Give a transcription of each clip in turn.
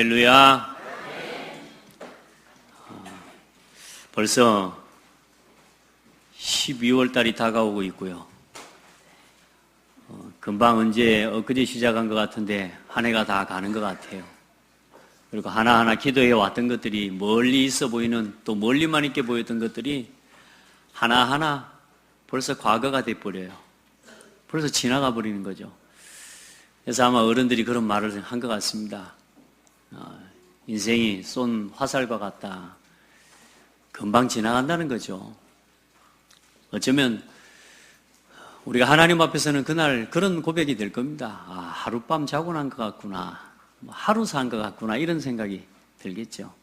할렐루야. 벌써 12월 달이 다가오고 있고요. 금방 엊그제 시작한 것 같은데 한 해가 다 가는 것 같아요. 그리고 하나하나 기도해 왔던 것들이 멀리 있어 보이는, 또 멀리만 있게 보였던 것들이 하나하나 벌써 과거가 돼버려요. 벌써 지나가 버리는 거죠. 그래서 아마 어른들이 그런 말을 한 것 같습니다. 인생이 쏜 화살과 같다. 금방 지나간다는 거죠. 어쩌면 우리가 하나님 앞에서는 그날 그런 고백이 될 겁니다. 하룻밤 자고 난 것 같구나. 하루 산 것 같구나. 이런 생각이 들겠죠.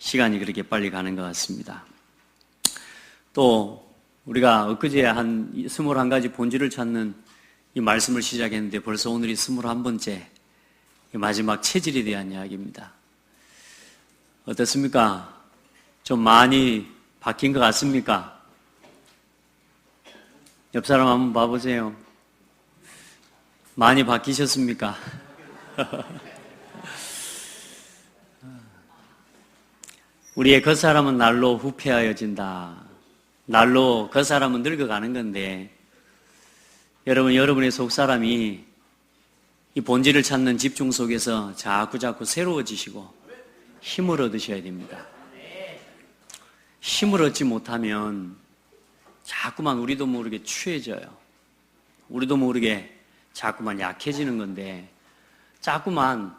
시간이 그렇게 빨리 가는 것 같습니다. 또 우리가 엊그제 한 21가지 본질을 찾는 이 말씀을 시작했는데 벌써 오늘이 21번째 마지막 체질에 대한 이야기입니다. 어떻습니까? 좀 많이 바뀐 것 같습니까? 옆 사람 한번 봐보세요. 많이 바뀌셨습니까? 우리의 겉사람은 날로 후패하여진다. 날로 겉사람은 늙어가는 건데, 여러분의 속사람이 이 본질을 찾는 집중 속에서 자꾸 새로워지시고 힘을 얻으셔야 됩니다. 힘을 얻지 못하면 자꾸만 우리도 모르게 취해져요. 우리도 모르게 자꾸만 약해지는 건데, 자꾸만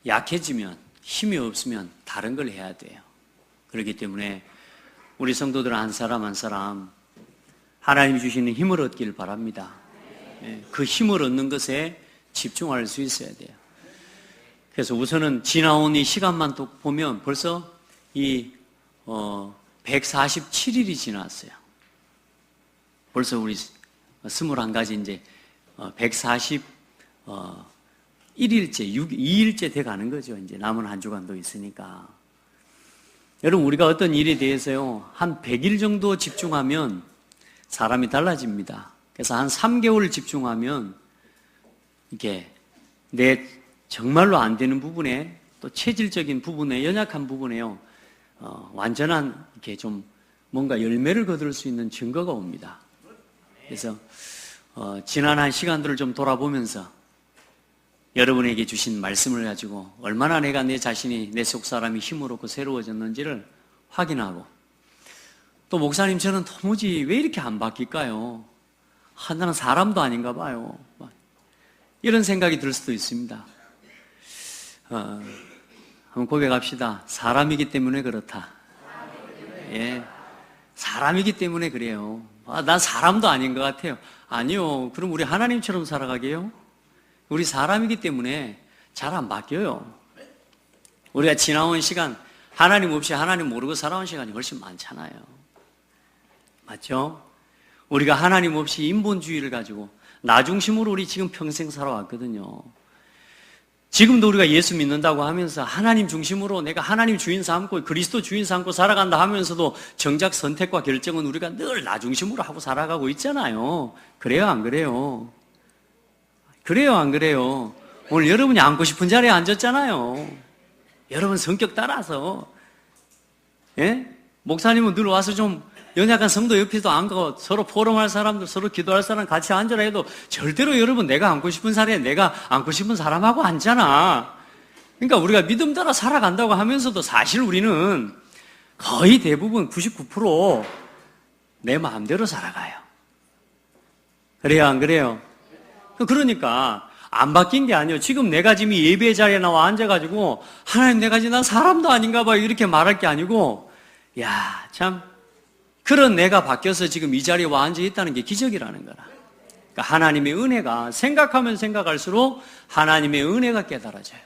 약해지면, 힘이 없으면 다른 걸 해야 돼요. 그렇기 때문에 우리 성도들은 한 사람 한 사람 하나님이 주시는 힘을 얻기를 바랍니다. 그 힘을 얻는 것에 집중할 수 있어야 돼요. 그래서 우선은 지나온 이 시간만 또 보면 벌써 147일이 지났어요. 벌써 우리 21가지 이제 141일째, 2일째 돼 가는 거죠. 이제 남은 한 주간도 있으니까. 여러분, 우리가 어떤 일에 대해서요, 한 100일 정도 집중하면 사람이 달라집니다. 그래서 한 3개월 집중하면 이게 내 정말로 안 되는 부분에, 또 체질적인 부분에, 연약한 부분에요, 완전한 이렇게 좀 뭔가 열매를 거둘 수 있는 증거가 옵니다. 그래서 지난 한 시간들을 좀 돌아보면서 여러분에게 주신 말씀을 가지고 얼마나 내가 내 자신이, 내 속사람이 힘을 얻고 새로워졌는지를 확인하고, 또 목사님 저는 도무지 왜 이렇게 안 바뀔까요? 나는 사람도 아닌가 봐요. 이런 생각이 들 수도 있습니다. 한번 고백합시다. 사람이기 때문에 그렇다. 예, 사람이기 때문에 그래요. 난 사람도 아닌 것 같아요. 아니요. 그럼 우리 하나님처럼 살아가게요? 우리 사람이기 때문에 잘 안 바뀌어요. 우리가 지나온 시간, 하나님 없이 하나님 모르고 살아온 시간이 훨씬 많잖아요. 맞죠? 우리가 하나님 없이 인본주의를 가지고 나 중심으로 우리 지금 평생 살아왔거든요. 지금도 우리가 예수 믿는다고 하면서 하나님 중심으로 내가 하나님 주인 삼고 그리스도 주인 삼고 살아간다 하면서도 정작 선택과 결정은 우리가 늘 나 중심으로 하고 살아가고 있잖아요. 그래요, 안 그래요? 그래요, 안 그래요? 오늘 여러분이 앉고 싶은 자리에 앉았잖아요. 여러분 성격 따라서. 예? 목사님은 늘 와서 좀 연약한 성도 옆에도 앉고 서로 포럼할 사람들, 서로 기도할 사람 같이 앉으라 해도 절대로 여러분 내가 앉고 싶은 자리에 내가 앉고 싶은 사람하고 앉잖아. 그러니까 우리가 믿음 따라 살아간다고 하면서도 사실 우리는 거의 대부분 99% 내 마음대로 살아가요. 그래요, 안 그래요? 그러니까 안 바뀐 게 아니에요. 지금 내가 지금 예배 자리에 나와 앉아가지고 하나님 내가 지금 난 사람도 아닌가 봐요 이렇게 말할 게 아니고, 야, 참 그런 내가 바뀌어서 지금 이 자리에 와 앉아 있다는 게 기적이라는 거라. 그러니까 하나님의 은혜가 생각하면 생각할수록 하나님의 은혜가 깨달아져요.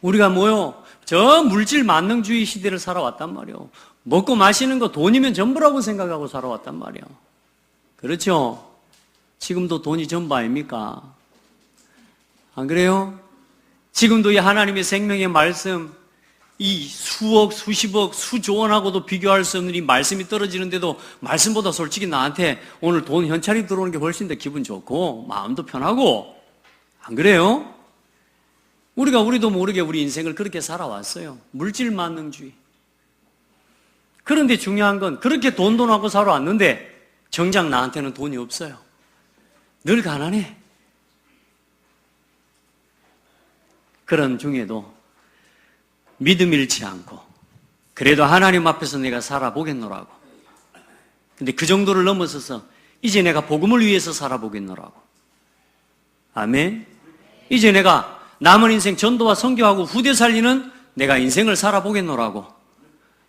우리가 뭐요? 저 물질 만능주의 시대를 살아왔단 말이에요. 먹고 마시는 거 돈이면 전부라고 생각하고 살아왔단 말이에요. 그렇죠? 지금도 돈이 전부 아닙니까? 안 그래요? 지금도 이 하나님의 생명의 말씀, 이 수억, 수십억, 수조 원하고도 비교할 수 없는 이 말씀이 떨어지는데도 말씀보다 솔직히 나한테 오늘 돈 현찰이 들어오는 게 훨씬 더 기분 좋고 마음도 편하고, 안 그래요? 우리도 모르게 우리 인생을 그렇게 살아왔어요. 물질 만능주의. 그런데 중요한 건 그렇게 돈하고 살아왔는데 정작 나한테는 돈이 없어요. 늘 가난해. 그런 중에도 믿음 잃지 않고 그래도 하나님 앞에서 내가 살아보겠노라고. 근데 그 정도를 넘어서서 이제 내가 복음을 위해서 살아보겠노라고. 아멘. 이제 내가 남은 인생 전도와 선교하고 후대 살리는 내가 인생을 살아보겠노라고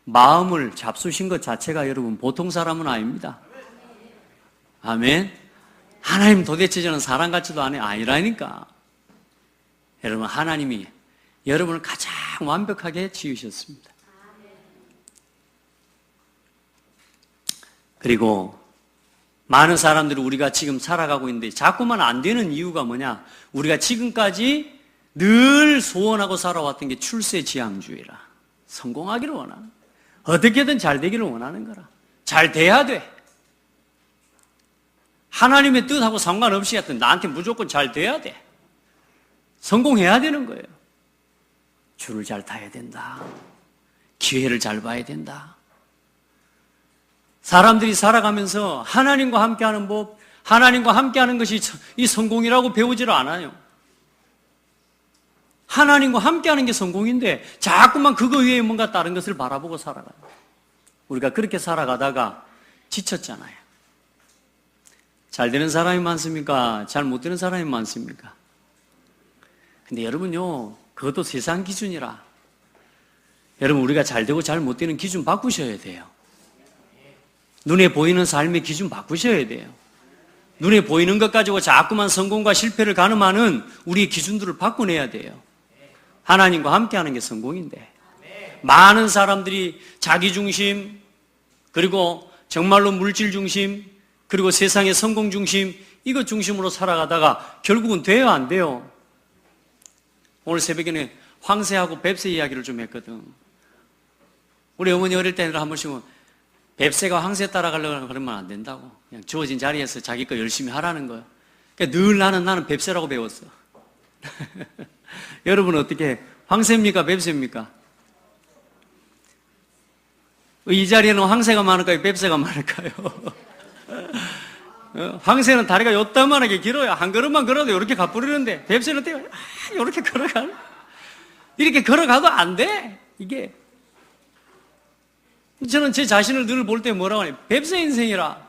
마음을 잡수신 것 자체가 여러분 보통 사람은 아닙니다. 아멘. 하나님 도대체 저는 사람 같지도 아니라니까. 여러분 하나님이 여러분을 가장 완벽하게 지으셨습니다. 그리고 많은 사람들이 우리가 지금 살아가고 있는데 자꾸만 안 되는 이유가 뭐냐? 우리가 지금까지 늘 소원하고 살아왔던 게 출세지향주의라. 성공하기를 원하는, 어떻게든 잘 되기를 원하는 거라. 잘 돼야 돼. 하나님의 뜻하고 상관없이 하여튼 나한테 무조건 잘 돼야 돼. 성공해야 되는 거예요. 줄을 잘 타야 된다. 기회를 잘 봐야 된다. 사람들이 살아가면서 하나님과 함께하는 법, 하나님과 함께하는 것이 이 성공이라고 배우지를 않아요. 하나님과 함께하는 게 성공인데 자꾸만 그거 외에 뭔가 다른 것을 바라보고 살아가요. 우리가 그렇게 살아가다가 지쳤잖아요. 잘 되는 사람이 많습니까? 잘 못 되는 사람이 많습니까? 근데 여러분요, 그것도 세상 기준이라. 여러분 우리가 잘 되고 잘 못 되는 기준 바꾸셔야 돼요. 눈에 보이는 삶의 기준 바꾸셔야 돼요. 눈에 보이는 것 가지고 자꾸만 성공과 실패를 가늠하는 우리의 기준들을 바꿔내야 돼요. 하나님과 함께하는 게 성공인데 많은 사람들이 자기 중심, 그리고 정말로 물질 중심, 그리고 세상의 성공 중심, 이것 중심으로 살아가다가 결국은 돼요, 안 돼요? 오늘 새벽에는 황새하고 뱁새 이야기를 좀 했거든. 우리 어머니 어릴 때는 한 번씩은 뱁새가 황새 따라가려고 그러면 안 된다고. 그냥 주어진 자리에서 자기 거 열심히 하라는 거예요. 그러니까 늘 나는 뱁새라고 배웠어. 여러분은 어떻게, 황새입니까? 뱁새입니까? 이 자리에는 황새가 많을까요? 뱁새가 많을까요? 황새는 다리가 요따만하게 길어요. 한 걸음만 걸어도 이렇게 가버리는데 뱁새는 이렇게 걸어가. 이렇게 걸어가도 안 돼. 이게. 저는 제 자신을 늘 볼 때 뭐라고 하냐. 뱁새 인생이라.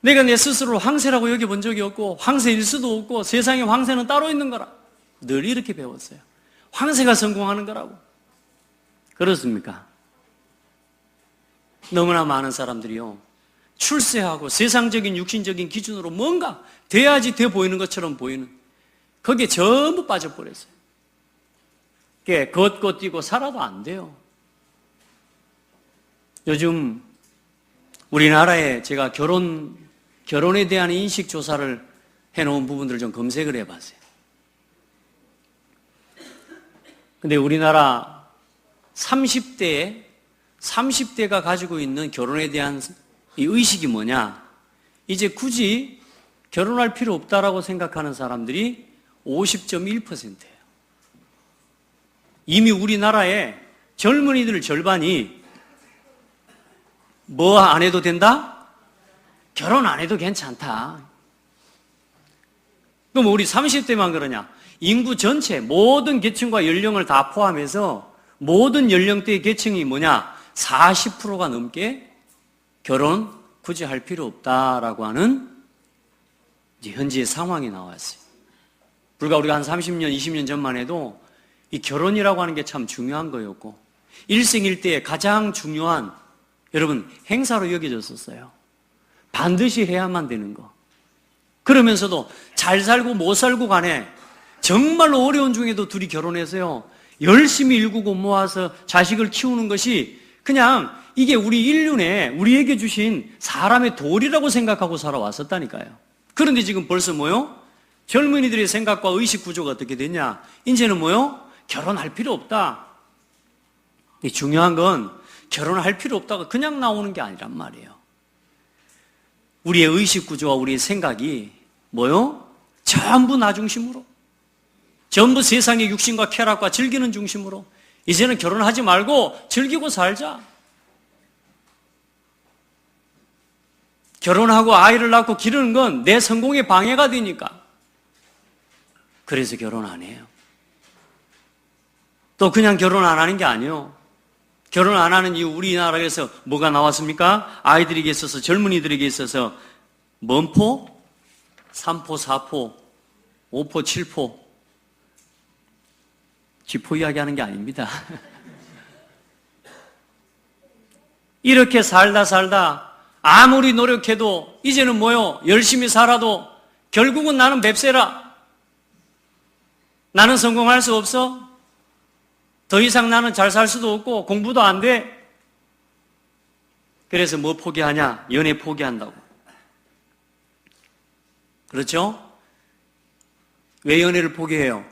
내가 내 스스로를 황새라고 여겨본 적이 없고 황새일 수도 없고 세상에 황새는 따로 있는 거라. 늘 이렇게 배웠어요. 황새가 성공하는 거라고. 그렇습니까? 너무나 많은 사람들이요, 출세하고 세상적인 육신적인 기준으로 뭔가 돼야지 돼 보이는 것처럼 보이는, 거기에 전부 빠져버렸어요. 그게 걷고 뛰고 살아도 안 돼요. 요즘 우리나라에 제가 결혼에 대한 인식 조사를 해놓은 부분들을 좀 검색을 해봤어요. 근데 우리나라 30대가 가지고 있는 결혼에 대한 이 의식이 뭐냐? 이제 굳이 결혼할 필요 없다라고 생각하는 사람들이 50.1%예요. 이미 우리나라의 젊은이들 절반이 뭐 안 해도 된다? 결혼 안 해도 괜찮다. 그럼 우리 30대만 그러냐? 인구 전체 모든 계층과 연령을 다 포함해서 모든 연령대의 계층이 뭐냐? 40%가 넘게 결혼 굳이 할 필요 없다라고 하는 이제 현재의 상황이 나왔어요. 불과 우리가 한 30년, 20년 전만 해도 이 결혼이라고 하는 게 참 중요한 거였고 일생일대에 가장 중요한 여러분 행사로 여겨졌었어요. 반드시 해야만 되는 거. 그러면서도 잘 살고 못 살고 간에 정말로 어려운 중에도 둘이 결혼해서요, 열심히 일구고 모아서 자식을 키우는 것이 그냥 이게 우리 인륜에 우리에게 주신 사람의 도리라고 생각하고 살아왔었다니까요. 그런데 지금 벌써 뭐요? 젊은이들의 생각과 의식 구조가 어떻게 됐냐? 이제는 뭐요? 결혼할 필요 없다. 중요한 건 결혼할 필요 없다가 그냥 나오는 게 아니란 말이에요. 우리의 의식 구조와 우리의 생각이 뭐요? 전부 나 중심으로. 전부 세상의 육신과 쾌락과 즐기는 중심으로 이제는 결혼하지 말고 즐기고 살자. 결혼하고 아이를 낳고 기르는 건 내 성공에 방해가 되니까. 그래서 결혼 안 해요. 또 그냥 결혼 안 하는 게 아니에요. 결혼 안 하는 이유 우리나라에서 뭐가 나왔습니까? 아이들에게 있어서 젊은이들에게 있어서 뭔포? 3포, 4포, 5포, 7포. 지포 이야기하는 게 아닙니다. 이렇게 살다 아무리 노력해도 이제는 뭐요? 열심히 살아도 결국은 나는 뱁새라. 나는 성공할 수 없어. 더 이상 나는 잘 살 수도 없고 공부도 안 돼. 그래서 뭐 포기하냐? 연애 포기한다고. 그렇죠? 왜 연애를 포기해요?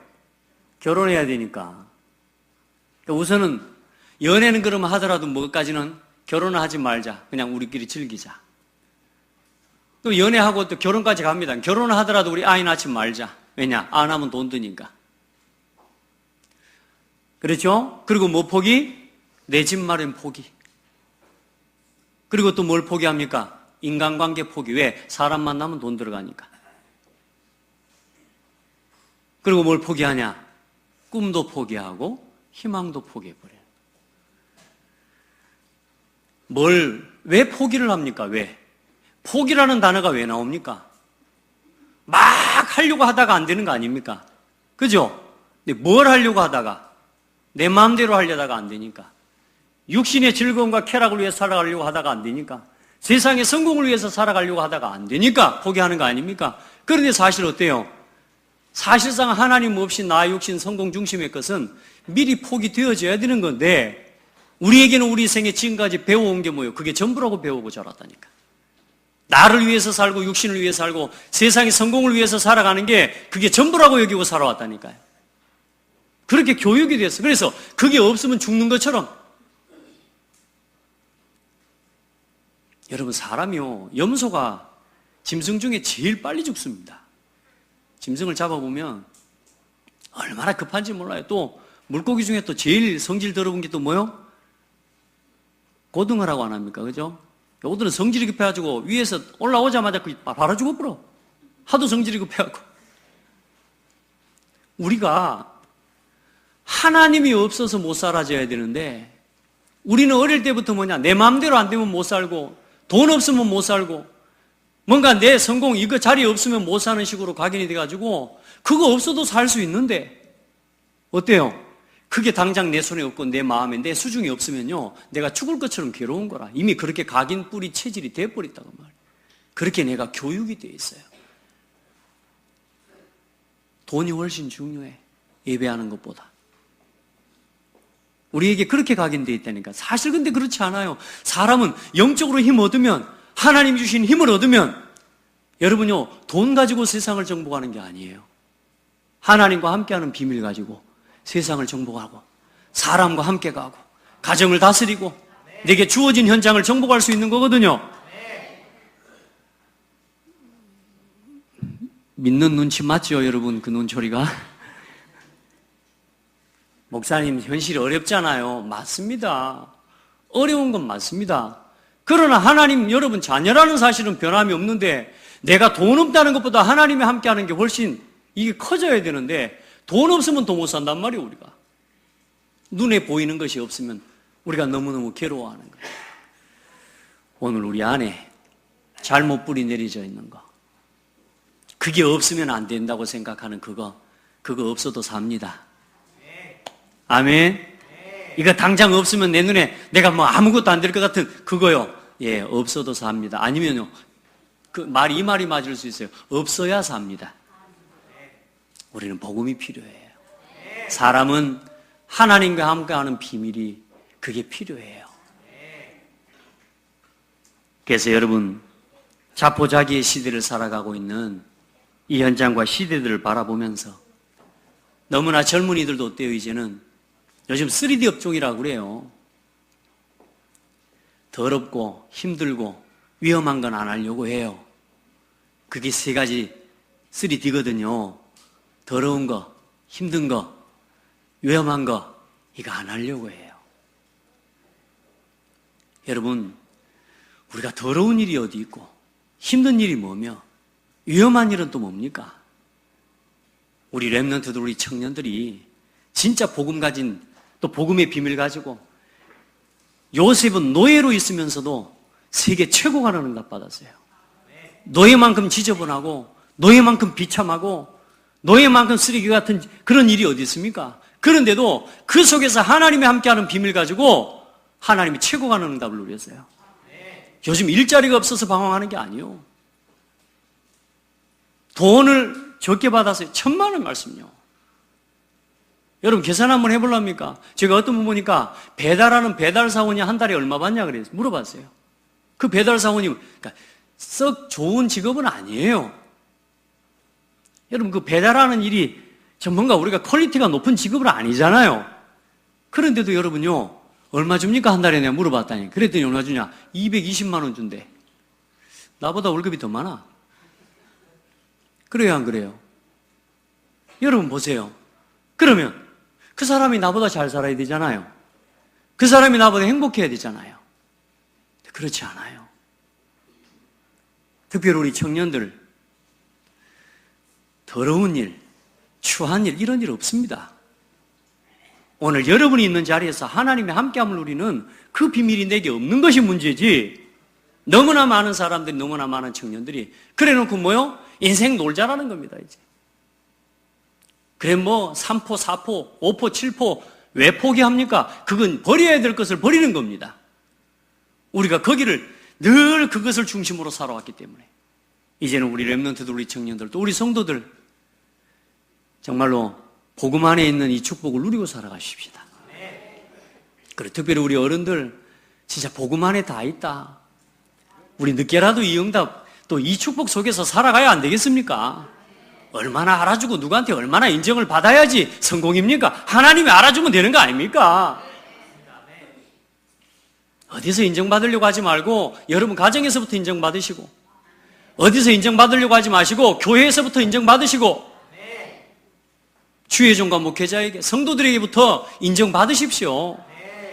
결혼해야 되니까. 우선은 연애는 그러면 하더라도 뭐까지는 결혼을 하지 말자. 그냥 우리끼리 즐기자. 또 연애하고 또 결혼까지 갑니다. 결혼을 하더라도 우리 아이 낳지 말자. 왜냐? 안 하면 돈 드니까. 그렇죠? 그리고 뭐 포기? 내 집 마련 포기. 그리고 또 뭘 포기합니까? 인간관계 포기. 왜? 사람 만나면 돈 들어가니까. 그리고 뭘 포기하냐? 꿈도 포기하고 희망도 포기해버려요. 왜 포기를 합니까? 왜? 포기라는 단어가 왜 나옵니까? 막 하려고 하다가 안 되는 거 아닙니까? 그죠? 근데 뭘 하려고 하다가 내 마음대로 하려다가 안 되니까, 육신의 즐거움과 쾌락을 위해 살아가려고 하다가 안 되니까, 세상의 성공을 위해서 살아가려고 하다가 안 되니까 포기하는 거 아닙니까? 그런데 사실 어때요? 사실상 하나님 없이 나 육신 성공 중심의 것은 미리 포기되어져야 되는 건데, 우리에게는 우리 생에 지금까지 배워온 게 뭐예요? 그게 전부라고 배우고 자랐다니까. 나를 위해서 살고 육신을 위해서 살고 세상의 성공을 위해서 살아가는 게 그게 전부라고 여기고 살아왔다니까요. 그렇게 교육이 됐어. 그래서 그게 없으면 죽는 것처럼. 여러분, 사람이요, 염소가 짐승 중에 제일 빨리 죽습니다. 짐승을 잡아보면 얼마나 급한지 몰라요. 또 물고기 중에 또 제일 성질 더러운 게 또 뭐요? 고등어라고 안 합니까? 그죠? 요들은 성질이 급해가지고 위에서 올라오자마자 바로 죽어버려. 하도 성질이 급해가지고. 우리가 하나님이 없어서 못 살아져야 되는데, 우리는 어릴 때부터 뭐냐? 내 마음대로 안 되면 못 살고, 돈 없으면 못 살고, 뭔가 내 성공, 이거 자리 없으면 못 사는 식으로 각인이 돼가지고, 그거 없어도 살 수 있는데, 어때요? 그게 당장 내 손에 없고 내 마음에 내 수중에 없으면요, 내가 죽을 것처럼 괴로운 거라. 이미 그렇게 각인 뿌리 체질이 돼버렸다고 말이에요. 그렇게 내가 교육이 돼 있어요. 돈이 훨씬 중요해. 예배하는 것보다. 우리에게 그렇게 각인되어 있다니까. 사실 근데 그렇지 않아요. 사람은 영적으로 힘 얻으면, 하나님 주신 힘을 얻으면, 여러분요, 돈 가지고 세상을 정복하는 게 아니에요. 하나님과 함께하는 비밀 가지고 세상을 정복하고, 사람과 함께 가고, 가정을 다스리고, 내게 주어진 현장을 정복할 수 있는 거거든요. 믿는 눈치 맞죠, 여러분? 그 눈초리가? 목사님, 현실이 어렵잖아요. 맞습니다. 어려운 건 맞습니다. 그러나 하나님, 여러분 자녀라는 사실은 변함이 없는데, 내가 돈 없다는 것보다 하나님이 함께하는 게 훨씬 이게 커져야 되는데, 돈 없으면 더 못 산단 말이에요. 우리가 눈에 보이는 것이 없으면 우리가 너무너무 괴로워하는 거예요. 오늘 우리 안에 잘못 뿌리 내려져 있는 거, 그게 없으면 안 된다고 생각하는 그거 없어도 삽니다. 아멘. 이거 당장 없으면 내 눈에 내가 뭐 아무것도 안 될 것 같은 그거요, 예, 없어도 삽니다. 아니면요, 이 말이 맞을 수 있어요. 없어야 삽니다. 우리는 복음이 필요해요. 사람은 하나님과 함께하는 비밀이 그게 필요해요. 그래서 여러분, 자포자기의 시대를 살아가고 있는 이 현장과 시대들을 바라보면서, 너무나 젊은이들도 어때요? 이제는 요즘 3D 업종이라고 그래요. 더럽고 힘들고 위험한 건 안 하려고 해요. 그게 3가지 3D거든요. 더러운 거, 힘든 거, 위험한 거, 이거 안 하려고 해요. 여러분, 우리가 더러운 일이 어디 있고, 힘든 일이 뭐며, 위험한 일은 또 뭡니까? 우리 렘넌트들, 우리 청년들이 진짜 복음 가진, 또 복음의 비밀 가지고, 요셉은 노예로 있으면서도 세계 최고가라는 응답 받았어요. 노예만큼 지저분하고, 노예만큼 비참하고, 노예만큼 쓰레기 같은 그런 일이 어디 있습니까? 그런데도 그 속에서 하나님이 함께하는 비밀 가지고 하나님이 최고가는 응답을 누렸어요. 요즘 일자리가 없어서 방황하는 게 아니에요. 돈을 적게 받았어요. 1,000만 원 말씀요. 여러분 계산 한번 해볼랍니까? 제가 어떤 분 보니까 배달하는 배달사원이 한 달에 얼마 받냐 그래서 물어봤어요. 그 배달사원이 그러니까 썩 좋은 직업은 아니에요. 여러분 그 배달하는 일이 전문가 우리가 퀄리티가 높은 직업은 아니잖아요. 그런데도 여러분요 얼마 줍니까 한 달에 내가 물어봤다니. 그랬더니 얼마 주냐? 220만 원 준대. 나보다 월급이 더 많아. 그래요 안 그래요? 여러분 보세요. 그러면 그 사람이 나보다 잘 살아야 되잖아요. 그 사람이 나보다 행복해야 되잖아요. 그렇지 않아요. 특별히 우리 청년들 더러운 일, 추한 일 이런 일 없습니다. 오늘 여러분이 있는 자리에서 하나님의 함께함을 누리는 그 비밀이 내게 없는 것이 문제지. 너무나 많은 사람들이 너무나 많은 청년들이 그래놓고 뭐요? 인생 놀자라는 겁니다 이제. 그래 뭐 3포, 4포, 5포, 7포 왜 포기합니까? 그건 버려야 될 것을 버리는 겁니다. 우리가 거기를 늘 그것을 중심으로 살아왔기 때문에 이제는 우리 렘넌트들, 우리 청년들, 또 우리 성도들 정말로 복음 안에 있는 이 축복을 누리고 살아가십시다. 그리고 특별히 우리 어른들 진짜 복음 안에 다 있다. 우리 늦게라도 이 응답 또 이 축복 속에서 살아가야 안 되겠습니까? 얼마나 알아주고 누구한테 얼마나 인정을 받아야지 성공입니까? 하나님이 알아주면 되는 거 아닙니까? 어디서 인정받으려고 하지 말고 여러분 가정에서부터 인정받으시고 어디서 인정받으려고 하지 마시고 교회에서부터 인정받으시고 주의 종과 목회자에게 성도들에게부터 인정받으십시오.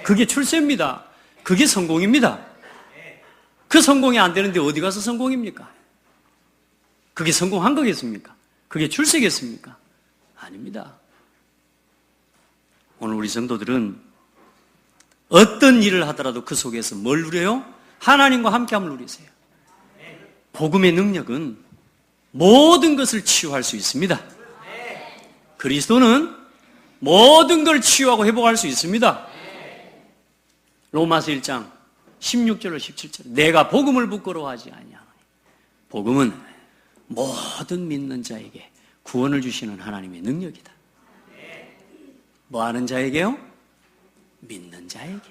그게 출세입니다. 그게 성공입니다. 그 성공이 안 되는데 어디 가서 성공입니까? 그게 성공한 거겠습니까? 그게 출세겠습니까? 아닙니다. 오늘 우리 성도들은 어떤 일을 하더라도 그 속에서 뭘 누려요? 하나님과 함께함을 누리세요. 복음의 능력은 모든 것을 치유할 수 있습니다. 그리스도는 모든 걸 치유하고 회복할 수 있습니다. 로마서 1장 16절로 17절 내가 복음을 부끄러워하지 아니하노니 복음은 모든 믿는 자에게 구원을 주시는 하나님의 능력이다. 뭐 하는 자에게요? 믿는 자에게.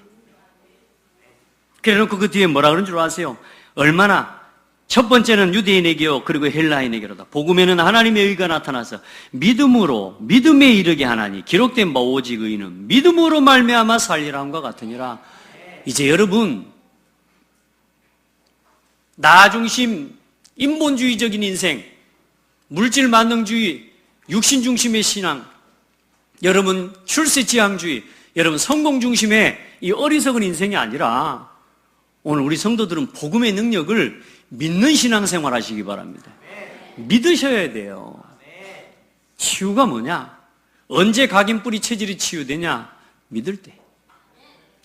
그래놓고 그 뒤에 뭐라 그런 줄 아세요? 얼마나 첫 번째는 유대인에게요 그리고 헬라인에게로다. 복음에는 하나님의 의가 나타나서 믿음으로 믿음에 이르게 하나니 기록된 바 오직 의는 믿음으로 말미암아 살리라 함과 같으니라. 이제 여러분 나 중심 인본주의적인 인생, 물질 만능주의, 육신 중심의 신앙, 여러분 출세지향주의, 여러분 성공 중심의 이 어리석은 인생이 아니라 오늘 우리 성도들은 복음의 능력을 믿는 신앙생활 하시기 바랍니다. 믿으셔야 돼요. 치유가 뭐냐? 언제 각인뿌리 체질이 치유되냐? 믿을 때.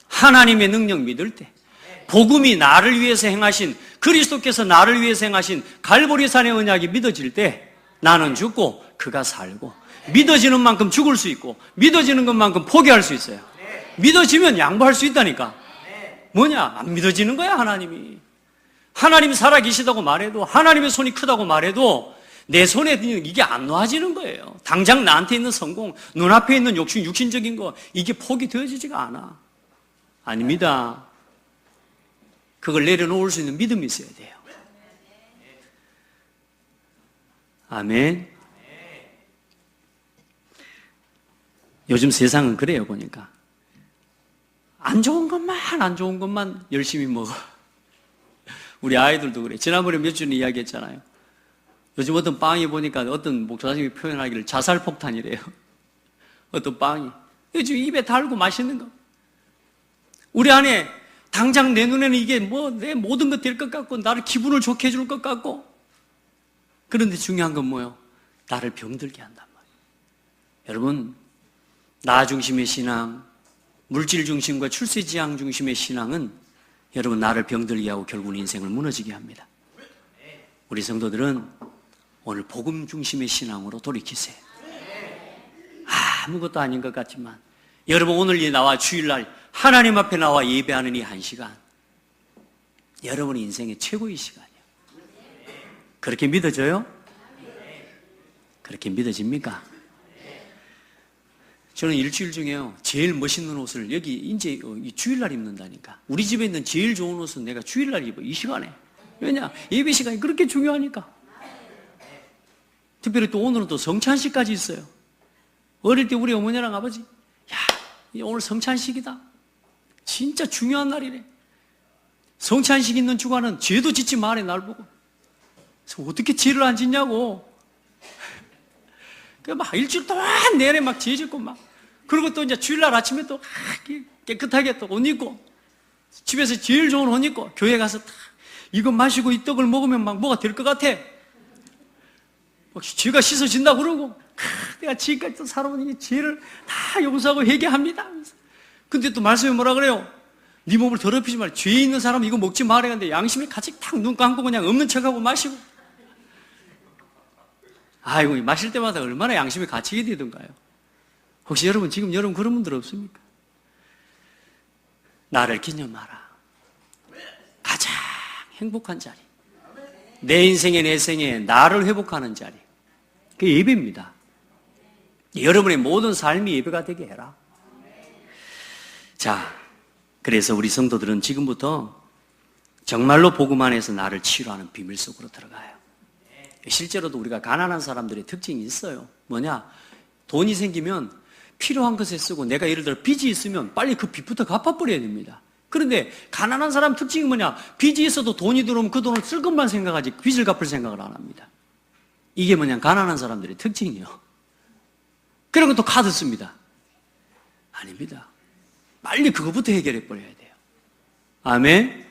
하나님의 능력 믿을 때. 복음이 나를 위해서 행하신, 그리스도께서 나를 위해서 행하신 갈보리산의 언약이 믿어질 때 나는 죽고 그가 살고 믿어지는 만큼 죽을 수 있고 믿어지는 것만큼 포기할 수 있어요. 믿어지면 양보할 수 있다니까. 뭐냐? 안 믿어지는 거야 하나님이. 하나님이 살아계시다고 말해도 하나님의 손이 크다고 말해도 내 손에 이게 안 놓아지는 거예요. 당장 나한테 있는 성공, 눈앞에 있는 욕심, 육신적인 거 이게 포기되어지지가 않아. 아닙니다. 그걸 내려놓을 수 있는 믿음이 있어야 돼요. 아멘. 요즘 세상은 그래요 보니까. 안 좋은 것만 열심히 먹어. 우리 아이들도 그래. 지난번에 몇 주는 이야기했잖아요. 요즘 어떤 빵이 보니까 어떤 목사님이 표현하기를 자살폭탄이래요. 어떤 빵이. 지금 입에 달고 맛있는 거. 우리 안에 당장 내 눈에는 이게 뭐 내 모든 것 될 것 같고 나를 기분을 좋게 해줄 것 같고, 그런데 중요한 건 뭐예요? 나를 병들게 한단 말이에요. 여러분, 나 중심의 신앙, 물질 중심과 출세지향 중심의 신앙은 여러분 나를 병들게 하고 결국은 인생을 무너지게 합니다. 우리 성도들은 오늘 복음 중심의 신앙으로 돌이키세요. 아무것도 아닌 것 같지만 여러분 오늘 나와 주일날 하나님 앞에 나와 예배하는 이 한 시간, 여러분의 인생의 최고의 시간이에요. 그렇게 믿어져요? 그렇게 믿어집니까? 저는 일주일 중에요, 제일 멋있는 옷을 여기 이제 주일날 입는다니까. 우리 집에 있는 제일 좋은 옷은 내가 주일날 입어, 이 시간에. 왜냐? 예배 시간이 그렇게 중요하니까. 특별히 또 오늘은 또 성찬식까지 있어요. 어릴 때 우리 어머니랑 아버지, 야, 오늘 성찬식이다. 진짜 중요한 날이래. 성찬식 있는 주간은 죄도 짓지 말해, 날 보고. 그래서 어떻게 죄를 안 짓냐고. 막 일주일 동안 내내 막 죄 짓고 막. 그리고 또 이제 주일날 아침에 또 깨끗하게 또 옷 입고, 집에서 제일 좋은 옷 입고, 교회 가서 딱 이거 마시고 이 떡을 먹으면 막 뭐가 될 것 같아. 막 죄가 씻어진다 그러고, 내가 지금까지 또 살아온 이 죄를 다 용서하고 회개합니다. 근데 또 말씀이 뭐라 그래요? 네 몸을 더럽히지 말라. 죄 있는 사람은 이거 먹지 말아야 하는데 양심이 같이 탁 눈 감고 그냥 없는 척하고 마시고. 아이고, 마실 때마다 얼마나 양심이 갇히게 되던가요? 혹시 여러분, 지금 여러분 그런 분들 없습니까? 나를 기념하라. 가장 행복한 자리. 내 인생의 내 생에 나를 회복하는 자리. 그게 예배입니다. 여러분의 모든 삶이 예배가 되게 해라. 자, 그래서 우리 성도들은 지금부터 정말로 복음 안에서 나를 치유하는 비밀 속으로 들어가요. 실제로도 우리가 가난한 사람들의 특징이 있어요. 뭐냐? 돈이 생기면 필요한 것에 쓰고, 내가 예를 들어 빚이 있으면 빨리 그 빚부터 갚아버려야 됩니다. 그런데 가난한 사람 특징이 뭐냐? 빚이 있어도 돈이 들어오면 그 돈을 쓸 것만 생각하지 빚을 갚을 생각을 안 합니다. 이게 뭐냐? 가난한 사람들의 특징이에요. 그리고 또 카드 씁니다. 아닙니다. 빨리 그거부터 해결해 버려야 돼요. 아멘.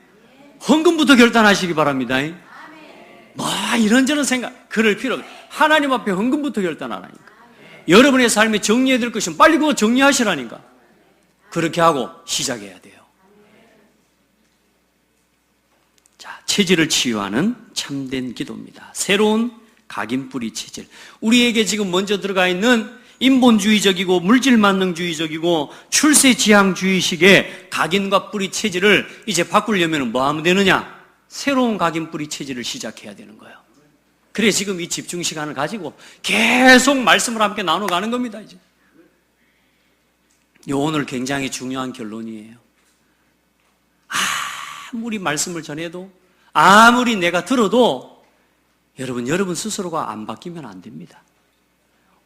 헌금부터 결단하시기 바랍니다. 뭐 이런저런 생각 그럴 필요 없어요. 하나님 앞에 헌금부터 결단하라니까. 여러분의 삶에 정리해야 될 것이면 빨리 그거 정리하시라니까. 그렇게 하고 시작해야 돼요. 자, 체질을 치유하는 참된 기도입니다. 새로운 각인뿌리 체질. 우리에게 지금 먼저 들어가 있는 인본주의적이고 물질만능주의적이고 출세지향주의식의 각인과 뿌리 체질을 이제 바꾸려면 뭐 하면 되느냐? 새로운 각인뿌리 체질을 시작해야 되는 거예요. 그래 지금 이 집중 시간을 가지고 계속 말씀을 함께 나눠가는 겁니다. 이제 오늘 굉장히 중요한 결론이에요. 아무리 말씀을 전해도, 아무리 내가 들어도 여러분 스스로가 안 바뀌면 안 됩니다.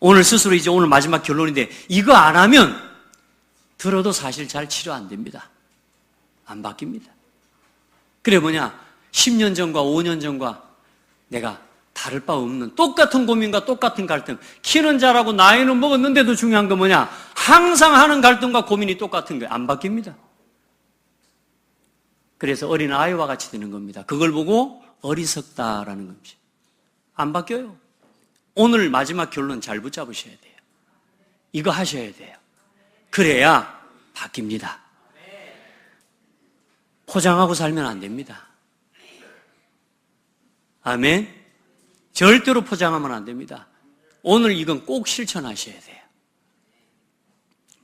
오늘 스스로 이제 오늘 마지막 결론인데, 이거 안 하면 들어도 사실 잘 치료 안 됩니다. 안 바뀝니다. 그래 뭐냐? 10년 전과 5년 전과 내가 다를 바 없는 똑같은 고민과 똑같은 갈등, 키는 자라고 나이는 먹었는데도 중요한 건 뭐냐? 항상 하는 갈등과 고민이 똑같은 거예요. 안 바뀝니다. 그래서 어린 아이와 같이 되는 겁니다. 그걸 보고 어리석다라는 겁니다. 안 바뀌어요. 오늘 마지막 결론 잘 붙잡으셔야 돼요. 이거 하셔야 돼요. 그래야 바뀝니다. 포장하고 살면 안 됩니다. 아멘. 절대로 포장하면 안 됩니다. 오늘 이건 꼭 실천하셔야 돼요.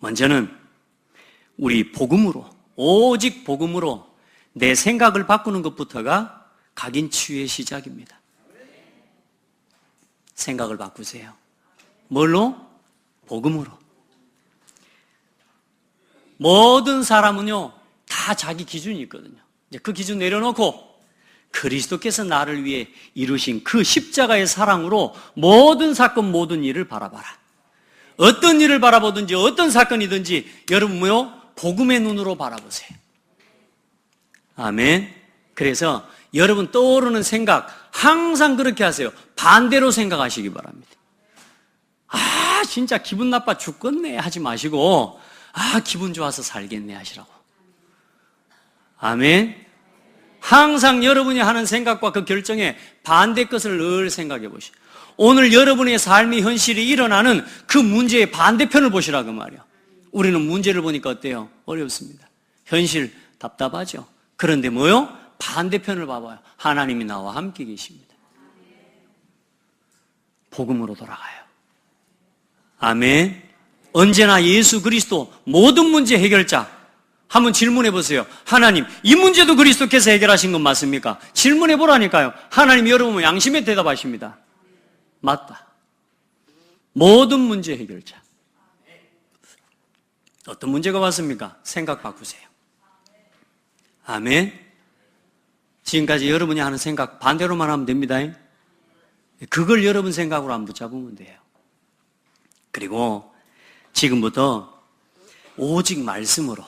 먼저는 우리 복음으로, 오직 복음으로 내 생각을 바꾸는 것부터가 각인 치유의 시작입니다. 생각을 바꾸세요. 뭘로? 복음으로. 모든 사람은요, 다 자기 기준이 있거든요. 이제 그 기준 내려놓고 그리스도께서 나를 위해 이루신 그 십자가의 사랑으로 모든 사건, 모든 일을 바라봐라. 어떤 일을 바라보든지 어떤 사건이든지 여러분 뭐요? 복음의 눈으로 바라보세요. 아멘. 그래서 여러분 떠오르는 생각 항상 그렇게 하세요. 반대로 생각하시기 바랍니다. 진짜 기분 나빠 죽겠네 하지 마시고, 기분 좋아서 살겠네 하시라고. 아멘. 항상 여러분이 하는 생각과 그 결정에 반대 것을 늘 생각해 보시오. 오늘 여러분의 삶의 현실이 일어나는 그 문제의 반대편을 보시라 그 말이야. 우리는 문제를 보니까 어때요? 어렵습니다. 현실 답답하죠. 그런데 뭐요? 반대편을 봐봐요. 하나님이 나와 함께 계십니다. 복음으로 돌아가요. 아멘. 언제나 예수 그리스도 모든 문제 해결자. 한번 질문해 보세요. 하나님, 이 문제도 그리스도께서 해결하신 건 맞습니까? 질문해 보라니까요. 하나님 여러분 양심에 대답하십니다. 맞다. 모든 문제 해결자. 어떤 문제가 왔습니까? 생각 바꾸세요. 아멘. 지금까지 여러분이 하는 생각 반대로만 하면 됩니다. 그걸 여러분 생각으로 안 붙잡으면 돼요. 그리고 지금부터 오직 말씀으로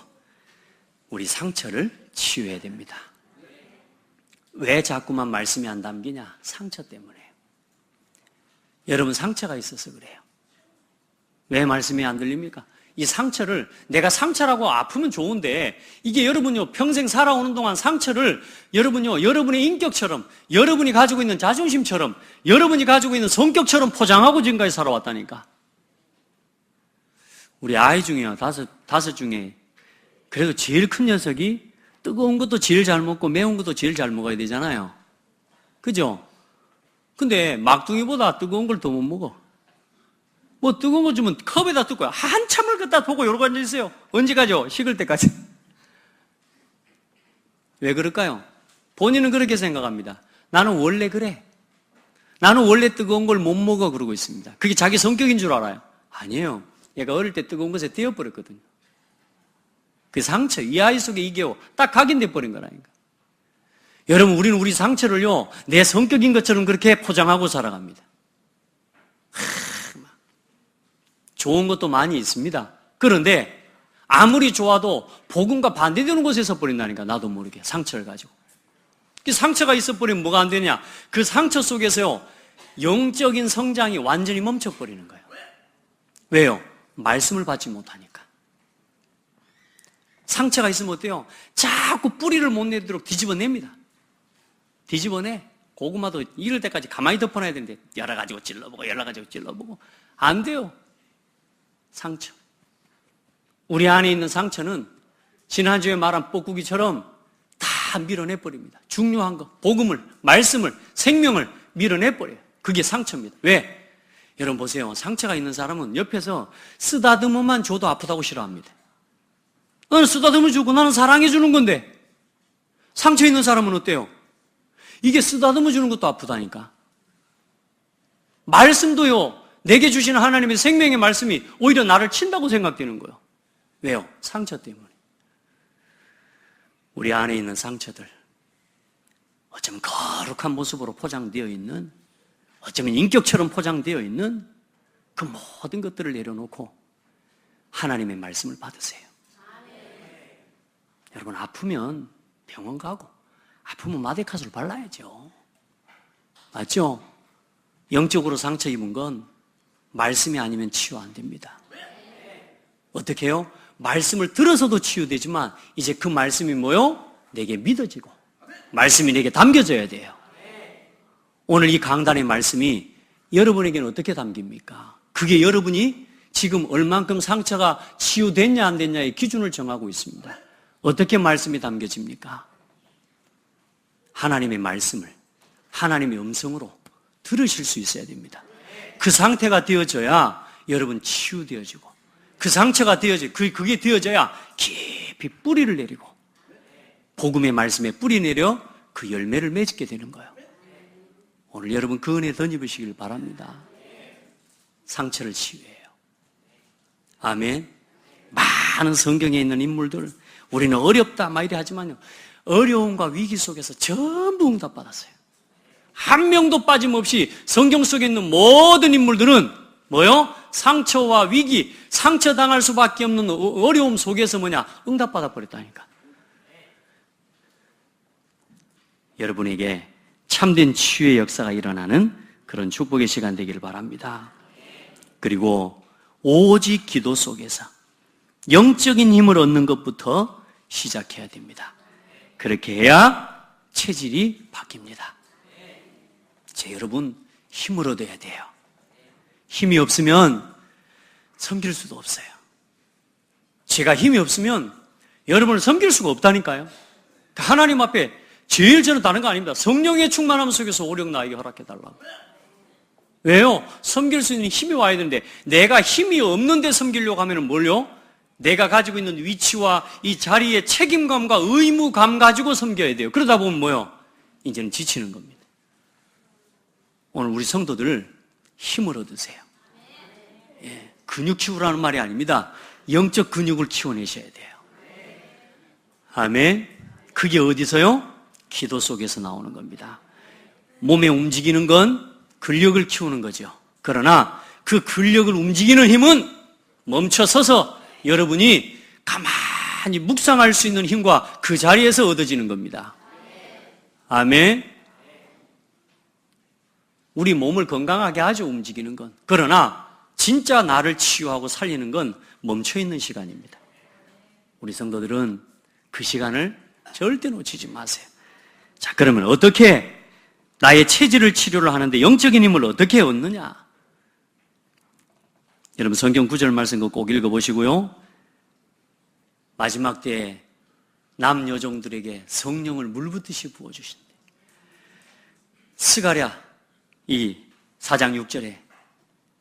우리 상처를 치유해야 됩니다. 왜 자꾸만 말씀이 안 담기냐? 상처 때문에. 여러분 상처가 있어서 그래요. 왜 말씀이 안 들립니까? 이 상처를, 내가 상처라고 아프면 좋은데, 이게 여러분요 평생 살아오는 동안 상처를 여러분요 여러분의 인격처럼, 여러분이 가지고 있는 자존심처럼, 여러분이 가지고 있는 성격처럼 포장하고 지금까지 살아왔다니까. 우리 아이 중에요 다섯 중에 그래도 제일 큰 녀석이 뜨거운 것도 제일 잘 먹고 매운 것도 제일 잘 먹어야 되잖아요. 그죠? 근데 막둥이보다 뜨거운 걸 더 못 먹어. 뭐 뜨거운 거 주면 컵에다 뜯고요. 한참을 갖다 보고 이러고 앉아있어요. 언제까지요? 식을 때까지. 왜 그럴까요? 본인은 그렇게 생각합니다. 나는 원래 그래. 나는 원래 뜨거운 걸 못 먹어 그러고 있습니다. 그게 자기 성격인 줄 알아요. 아니에요. 얘가 어릴 때 뜨거운 것에 떼어버렸거든요. 그 상처, 이 아이 속에 이게 딱 각인돼 버린 거라니까. 여러분, 우리는 우리 상처를요 내 성격인 것처럼 그렇게 포장하고 살아갑니다. 좋은 것도 많이 있습니다. 그런데 아무리 좋아도 복음과 반대되는 곳에 서버린다니까. 나도 모르게 상처를 가지고. 그 상처가 있어버리면 뭐가 안 되냐? 그 상처 속에서요 영적인 성장이 완전히 멈춰버리는 거예요. 왜요? 말씀을 받지 못하니까. 상처가 있으면 어때요? 자꾸 뿌리를 못 내도록 뒤집어냅니다. 뒤집어내. 고구마도 이럴 때까지 가만히 덮어놔야 되는데 여러 가지고 찔러보고 여러 가지고 찔러보고 안 돼요. 상처. 우리 안에 있는 상처는 지난주에 말한 뻐꾸기처럼 다 밀어내버립니다. 중요한 거, 복음을, 말씀을, 생명을 밀어내버려요. 그게 상처입니다. 왜? 여러분 보세요. 상처가 있는 사람은 옆에서 쓰다듬어만 줘도 아프다고 싫어합니다. 나는 쓰다듬어 주고 나는 사랑해 주는 건데, 상처 있는 사람은 어때요? 이게 쓰다듬어 주는 것도 아프다니까. 말씀도요, 내게 주시는 하나님의 생명의 말씀이 오히려 나를 친다고 생각되는 거예요. 왜요? 상처 때문에. 우리 안에 있는 상처들, 어쩌면 거룩한 모습으로 포장되어 있는, 어쩌면 인격처럼 포장되어 있는 그 모든 것들을 내려놓고 하나님의 말씀을 받으세요. 여러분, 아프면 병원 가고, 아프면 마데카솔 발라야죠. 맞죠? 영적으로 상처 입은 건 말씀이 아니면 치유 안 됩니다. 어떻게 해요? 말씀을 들어서도 치유되지만 이제 그 말씀이 뭐요? 내게 믿어지고 말씀이 내게 담겨져야 돼요. 오늘 이 강단의 말씀이 여러분에게는 어떻게 담깁니까? 그게 여러분이 지금 얼만큼 상처가 치유됐냐 안 됐냐의 기준을 정하고 있습니다. 어떻게 말씀이 담겨집니까? 하나님의 말씀을 하나님의 음성으로 들으실 수 있어야 됩니다. 그 상태가 되어져야 여러분 치유되어지고, 그 상처가 그게 되어져야 깊이 뿌리를 내리고 복음의 말씀에 뿌리 내려 그 열매를 맺게 되는 거예요. 오늘 여러분 그 은혜 덧입으시길 바랍니다. 상처를 치유해요. 아멘. 많은 성경에 있는 인물들, 우리는 어렵다 막 이래 하지만요, 어려움과 위기 속에서 전부 응답받았어요. 한 명도 빠짐없이 성경 속에 있는 모든 인물들은 뭐요? 상처와 위기, 상처 당할 수밖에 없는 어려움 속에서 응답받아 버렸다니까. 여러분에게 참된 치유의 역사가 일어나는 그런 축복의 시간 되기를 바랍니다. 그리고 오직 기도 속에서 영적인 힘을 얻는 것부터 시작해야 됩니다. 그렇게 해야 체질이 바뀝니다. 여러분, 힘을 얻어야 돼요. 힘이 없으면 섬길 수도 없어요. 제가 힘이 없으면 여러분을 섬길 수가 없다니까요. 하나님 앞에 제일 저는 다른 거 아닙니다. 성령의 충만함 속에서 오력 나에게 허락해달라고. 왜요? 섬길 수 있는 힘이 와야 되는데 내가 힘이 없는데 섬기려고 하면 뭘요? 내가 가지고 있는 위치와 이 자리의 책임감과 의무감 가지고 섬겨야 돼요. 그러다 보면 뭐요? 이제는 지치는 겁니다. 오늘 우리 성도들 힘을 얻으세요. 예, 근육 키우라는 말이 아닙니다. 영적 근육을 키워내셔야 돼요. 아멘. 그게 어디서요? 기도 속에서 나오는 겁니다. 몸에 움직이는 건 근력을 키우는 거죠. 그러나 그 근력을 움직이는 힘은 멈춰서서 여러분이 가만히 묵상할 수 있는 힘과 그 자리에서 얻어지는 겁니다. 아멘. 우리 몸을 건강하게 하죠, 움직이는 건. 그러나 진짜 나를 치유하고 살리는 건 멈춰있는 시간입니다. 우리 성도들은 그 시간을 절대 놓치지 마세요. 자, 그러면 어떻게 나의 체질을 치료를 하는데 영적인 힘을 어떻게 얻느냐? 여러분 성경 구절 말씀 꼭 읽어보시고요. 마지막 때에 남여종들에게 성령을 물붓듯이 부어주신대. 스가랴 이 4장 6절에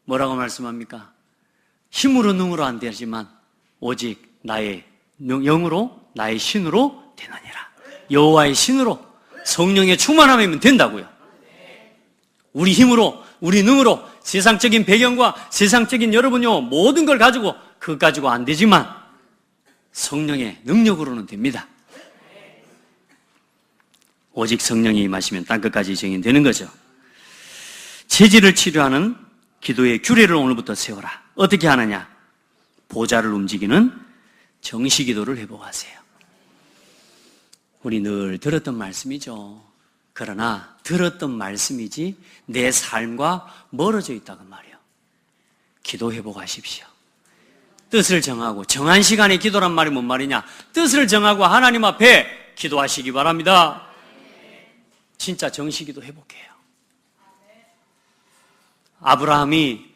뭐라고 말씀합니까? 힘으로 능으로 안 되지만 오직 나의 영으로 나의 신으로 되느니라. 여호와의 신으로 성령의 충만함이면 된다고요. 우리 힘으로 우리 능으로 세상적인 배경과 세상적인 여러분요 모든 걸 가지고 그것 가지고 안 되지만 성령의 능력으로는 됩니다. 오직 성령이 임하시면 땅끝까지 증인되는 거죠. 체질을 치료하는 기도의 규례를 오늘부터 세워라. 어떻게 하느냐? 보좌를 움직이는 정시기도를 회복하세요. 우리 늘 들었던 말씀이죠. 그러나 들었던 말씀이지 내 삶과 멀어져 있다고 말이에요. 기도 회복하십시오. 뜻을 정하고 정한 시간에 기도란 말이 뭔 말이냐? 뜻을 정하고 하나님 앞에 기도하시기 바랍니다. 진짜 정시기도 회복해요. 아브라함이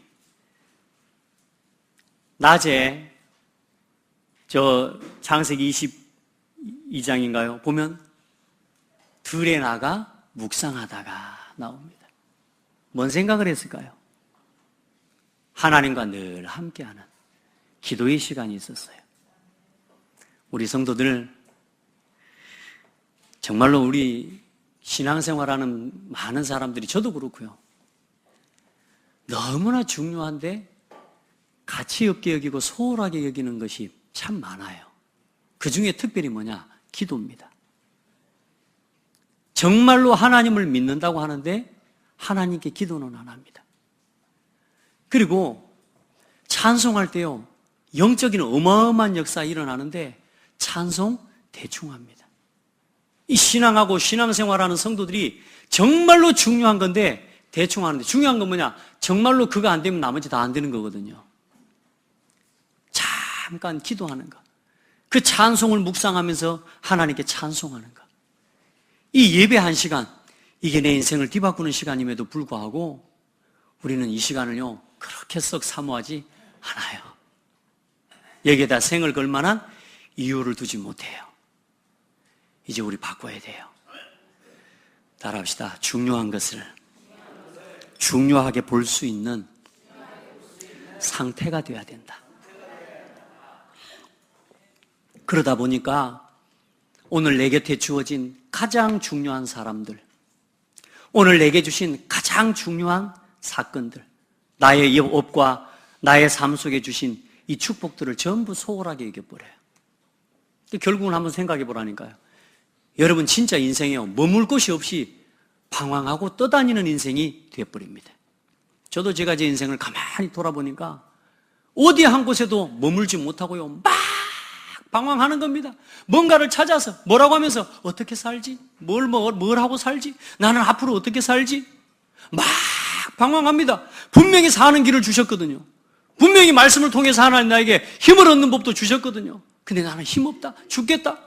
낮에 저 창세기 22장인가요? 보면 들에 나가 묵상하다가 나옵니다. 뭔 생각을 했을까요? 하나님과 늘 함께하는 기도의 시간이 있었어요. 우리 성도들 정말로 우리 신앙생활하는 많은 사람들이 저도 그렇고요. 너무나 중요한데 가치 없게 여기고 소홀하게 여기는 것이 참 많아요. 그 중에 특별히 뭐냐? 기도입니다. 정말로 하나님을 믿는다고 하는데 하나님께 기도는 안 합니다. 그리고 찬송할 때요, 영적인 어마어마한 역사가 일어나는데 찬송 대충 합니다. 이 신앙하고 신앙생활하는 성도들이 정말로 중요한 건데 대충 하는데 중요한 건 뭐냐? 정말로 그거 안 되면 나머지 다 안 되는 거거든요. 잠깐 기도하는 것. 그 찬송을 묵상하면서 하나님께 찬송하는 것. 이 예배 한 시간, 이게 내 인생을 뒤바꾸는 시간임에도 불구하고 우리는 이 시간을요, 그렇게 썩 사모하지 않아요. 여기에다 생을 걸 만한 이유를 두지 못해요. 이제 우리 바꿔야 돼요. 따라합시다. 중요한 것을 중요하게 볼 수 있는 상태가 되어야 된다. 그러다 보니까 오늘 내 곁에 주어진 가장 중요한 사람들, 오늘 내게 주신 가장 중요한 사건들, 나의 업과 나의 삶 속에 주신 이 축복들을 전부 소홀하게 여겨버려요. 결국은 한번 생각해 보라니까요. 여러분 진짜 인생이요, 머물 곳이 없이 방황하고 떠다니는 인생이 되어버립니다. 저도 제가 제 인생을 가만히 돌아보니까 어디 한 곳에도 머물지 못하고요, 막 방황하는 겁니다. 뭔가를 찾아서 뭐라고 하면서 어떻게 살지? 뭘 하고 살지? 나는 앞으로 어떻게 살지? 막 방황합니다. 분명히 사는 길을 주셨거든요. 분명히 말씀을 통해서 하나님 나에게 힘을 얻는 법도 주셨거든요. 근데 나는 힘없다. 죽겠다.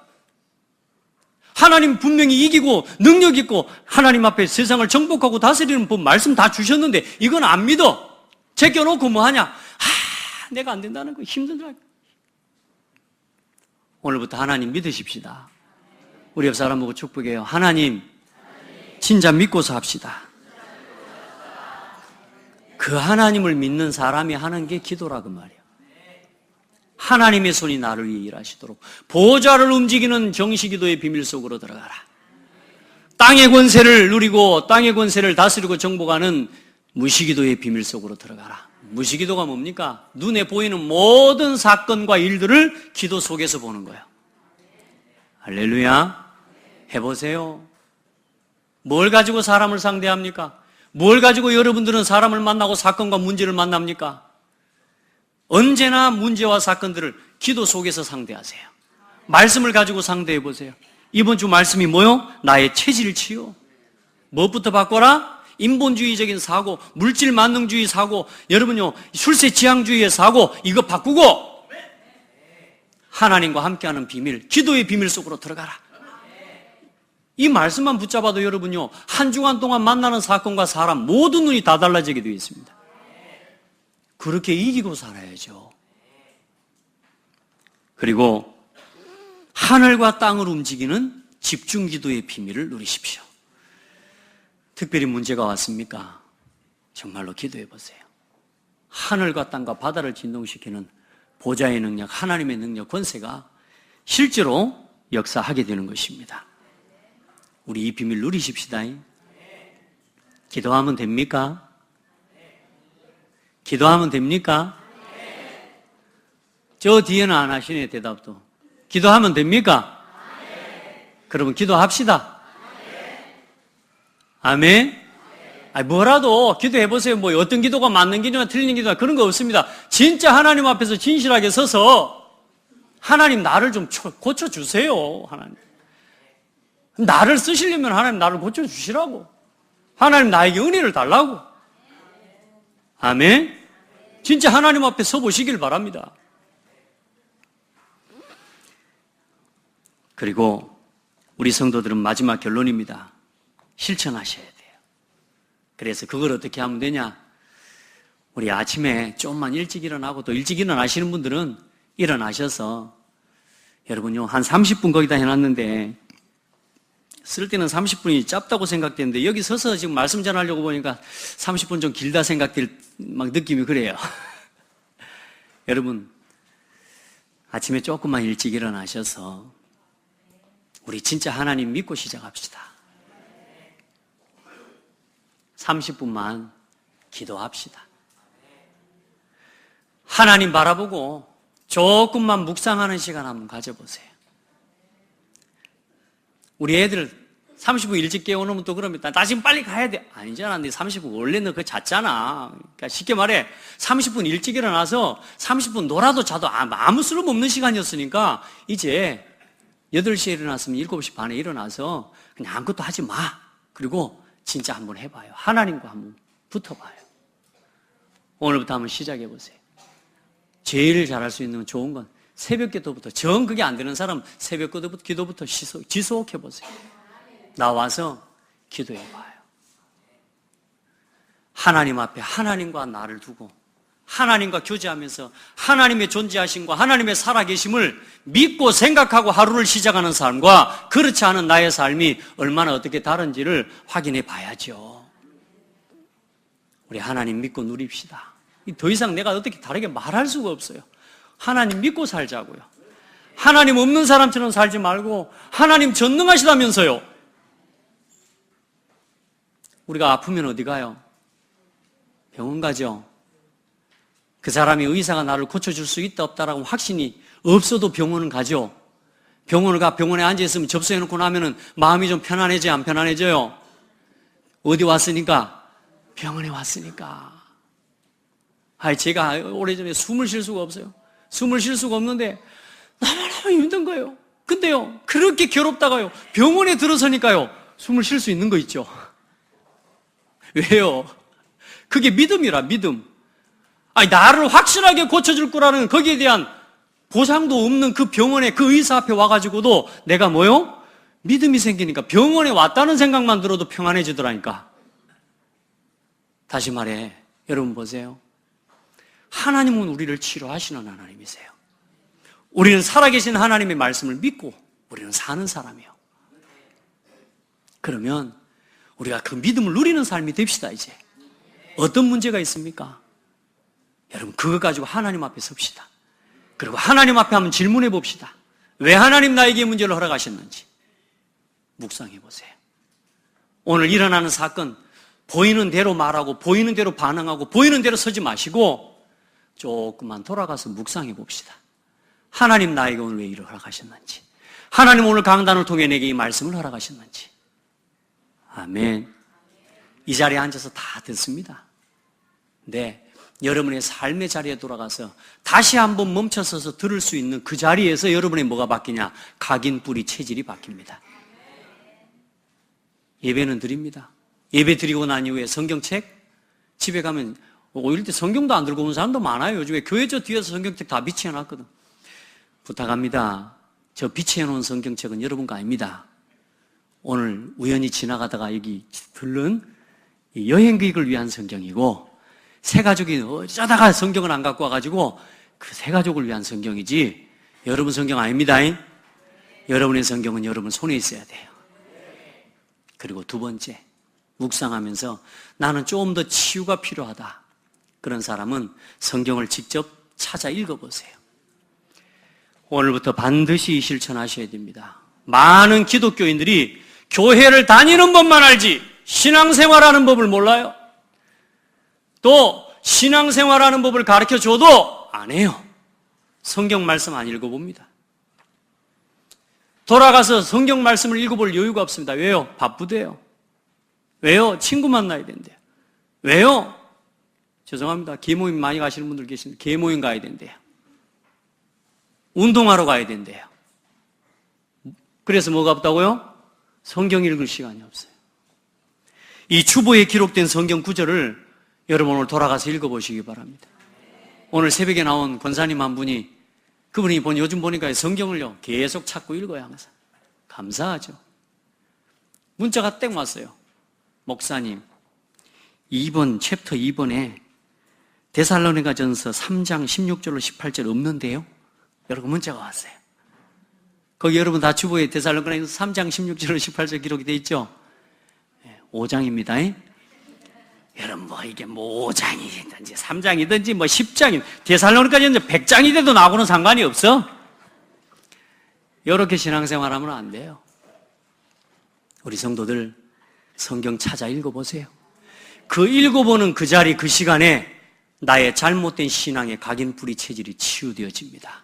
하나님 분명히 이기고 능력 있고 하나님 앞에 세상을 정복하고 다스리는 법 말씀 다 주셨는데 이건 안 믿어. 제껴놓고 뭐 하냐? 내가 안 된다는 거 힘들더라. 오늘부터 하나님 믿으십시다. 우리 옆 사람 보고 축복해요. 하나님 진짜 믿고서 합시다. 그 하나님을 믿는 사람이 하는 게 기도라 그 말이야. 하나님의 손이 나를 위해 일하시도록 보좌를 움직이는 정시기도의 비밀 속으로 들어가라. 땅의 권세를 누리고 땅의 권세를 다스리고 정복하는 무시기도의 비밀 속으로 들어가라. 무시기도가 뭡니까? 눈에 보이는 모든 사건과 일들을 기도 속에서 보는 거예요. 할렐루야. 해보세요. 뭘 가지고 사람을 상대합니까? 뭘 가지고 여러분들은 사람을 만나고 사건과 문제를 만납니까? 언제나 문제와 사건들을 기도 속에서 상대하세요. 말씀을 가지고 상대해 보세요. 이번 주 말씀이 뭐요? 나의 체질치요. 무엇부터 바꿔라? 인본주의적인 사고, 물질 만능주의 사고, 여러분요 출세 지향주의의 사고 이거 바꾸고 하나님과 함께하는 비밀, 기도의 비밀 속으로 들어가라. 이 말씀만 붙잡아도 여러분요 한 주간 동안 만나는 사건과 사람 모든 눈이 다 달라지게 되어 있습니다. 그렇게 이기고 살아야죠. 그리고 하늘과 땅을 움직이는 집중기도의 비밀을 누리십시오. 특별히 문제가 왔습니까? 정말로 기도해 보세요. 하늘과 땅과 바다를 진동시키는 보좌의 능력, 하나님의 능력, 권세가 실제로 역사하게 되는 것입니다. 우리 이 비밀 누리십시다. 기도하면 됩니까? 기도하면 됩니까? 저 뒤에는 안 하시네, 대답도. 기도하면 됩니까? 그러면 기도합시다. 아멘? 아니, 뭐라도 기도해보세요. 뭐 어떤 기도가 맞는 기도나 틀린 기도나 그런 거 없습니다. 진짜 하나님 앞에서 진실하게 서서 하나님 나를 좀 고쳐주세요. 하나님. 나를 쓰시려면 하나님 나를 고쳐주시라고. 하나님 나에게 은혜를 달라고. 아멘? 진짜 하나님 앞에 서보시길 바랍니다. 그리고 우리 성도들은 마지막 결론입니다. 실천하셔야 돼요. 그래서 그걸 어떻게 하면 되냐? 우리 아침에 좀만 일찍 일어나고 또 일찍 일어나시는 분들은 일어나셔서 여러분요 한 30분 거기다 해놨는데 쓸 때는 30분이 짧다고 생각되는데 여기 서서 지금 말씀 전하려고 보니까 30분 좀 길다 생각될 막 느낌이 그래요. 여러분 아침에 조금만 일찍 일어나셔서 우리 진짜 하나님 믿고 시작합시다. 30분만 기도합시다. 하나님 바라보고 조금만 묵상하는 시간 한번 가져보세요. 우리 애들 30분 일찍 깨워놓으면 또 그럽니다. 나 지금 빨리 가야 돼. 아니잖아. 네 30분 원래는 그거 잤잖아. 그러니까 쉽게 말해 30분 일찍 일어나서 30분 놀아도 자도 아무 쓸모없는 시간이었으니까 이제 8시에 일어났으면 7시 반에 일어나서 그냥 아무것도 하지 마. 그리고 진짜 한번 해봐요. 하나님과 한번 붙어봐요. 오늘부터 한번 시작해보세요. 제일 잘할 수 있는 건 좋은 건 새벽 기도부터, 정 그게 안 되는 사람 새벽 기도부터 지속해보세요. 나와서 기도해봐요. 하나님 앞에 하나님과 나를 두고 하나님과 교제하면서 하나님의 존재하심과 하나님의 살아계심을 믿고 생각하고 하루를 시작하는 삶과 그렇지 않은 나의 삶이 얼마나 어떻게 다른지를 확인해 봐야죠. 우리 하나님 믿고 누립시다. 더 이상 내가 어떻게 다르게 말할 수가 없어요. 하나님 믿고 살자고요. 하나님 없는 사람처럼 살지 말고 하나님 전능하시다면서요. 우리가 아프면 어디 가요? 병원 가죠. 그 사람이 의사가 나를 고쳐줄 수 있다 없다라고 확신이 없어도 병원은 가죠. 병원을 가 병원에 앉아있으면 접수해놓고 나면은 마음이 좀 편안해져요? 안 편안해져요? 어디 왔으니까? 병원에 왔으니까. 제가 오래전에 숨을 쉴 수가 없어요. 숨을 쉴 수가 없는데 너무너무 힘든 거예요. 근데요 그렇게 괴롭다가요 병원에 들어서니까요 숨을 쉴 수 있는 거 있죠. 왜요? 그게 믿음이라 믿음. 아니, 나를 확실하게 고쳐줄 거라는 거기에 대한 보상도 없는 그 병원에 그 의사 앞에 와가지고도 내가 뭐요? 믿음이 생기니까 병원에 왔다는 생각만 들어도 평안해지더라니까. 다시 말해, 여러분 보세요. 하나님은 우리를 치료하시는 하나님이세요. 우리는 살아계신 하나님의 말씀을 믿고 우리는 사는 사람이에요. 그러면 우리가 그 믿음을 누리는 삶이 됩시다. 이제 어떤 문제가 있습니까? 여러분, 그거 가지고 하나님 앞에 섭시다. 그리고 하나님 앞에 한번 질문해 봅시다. 왜 하나님 나에게 문제를 허락하셨는지 묵상해 보세요. 오늘 일어나는 사건 보이는 대로 말하고 보이는 대로 반응하고 보이는 대로 서지 마시고 조금만 돌아가서 묵상해 봅시다. 하나님 나에게 오늘 왜 이를 허락하셨는지, 하나님 오늘 강단을 통해 내게 이 말씀을 허락하셨는지. 아멘. 이 자리에 앉아서 다 듣습니다. 네, 여러분의 삶의 자리에 돌아가서 다시 한번 멈춰서서 들을 수 있는 그 자리에서 여러분의 뭐가 바뀌냐? 각인 뿌리 체질이 바뀝니다. 예배는 드립니다. 예배 드리고 난 이후에 성경책 집에 가면 오일 때 성경도 안 들고 온 사람도 많아요. 요즘에 교회 저 뒤에서 성경책 다 비치해 놨거든. 부탁합니다. 저 비치해 놓은 성경책은 여러분 거 아닙니다. 오늘 우연히 지나가다가 여기 들른 여행 계획을 위한 성경이고, 새 가족이 어쩌다가 성경을 안 갖고 와가지고 그 새 가족을 위한 성경이지 여러분 성경 아닙니다. 여러분의 성경은 여러분 손에 있어야 돼요. 그리고 두 번째, 묵상하면서 나는 좀 더 치유가 필요하다, 그런 사람은 성경을 직접 찾아 읽어보세요. 오늘부터 반드시 실천하셔야 됩니다. 많은 기독교인들이 교회를 다니는 법만 알지 신앙생활하는 법을 몰라요. 또 신앙생활하는 법을 가르쳐줘도 안 해요. 성경 말씀 안 읽어봅니다. 돌아가서 성경 말씀을 읽어볼 여유가 없습니다. 왜요? 바쁘대요. 왜요? 친구 만나야 된대요. 왜요? 죄송합니다. 계모임 많이 가시는 분들 계신데 계모임 가야 된대요. 운동하러 가야 된대요. 그래서 뭐가 없다고요? 성경 읽을 시간이 없어요. 이 주보에 기록된 성경 구절을 여러분 오늘 돌아가서 읽어보시기 바랍니다. 오늘 새벽에 나온 권사님 한 분이, 그분이 요즘 보니까 성경을요 계속 찾고 읽어요. 항상 감사하죠. 문자가 땡 왔어요. 목사님, 2번 챕터 2번에 데살로니가전서 3장 16절로 18절 없는데요? 여러분 문자가 왔어요. 거기 여러분 다 주보에 데살로니가전서 3장 16절로 18절 기록이 되어 있죠? 5장입니다. 여러분 이게 5장이든지 3장이든지 10장이든지 데살로니가전서 100장이 돼도 나하고는 상관이 없어. 이렇게 신앙생활하면 안 돼요. 우리 성도들 성경 찾아 읽어보세요. 그 읽어보는 그 자리 그 시간에 나의 잘못된 신앙의 각인뿌리 체질이 치유되어집니다.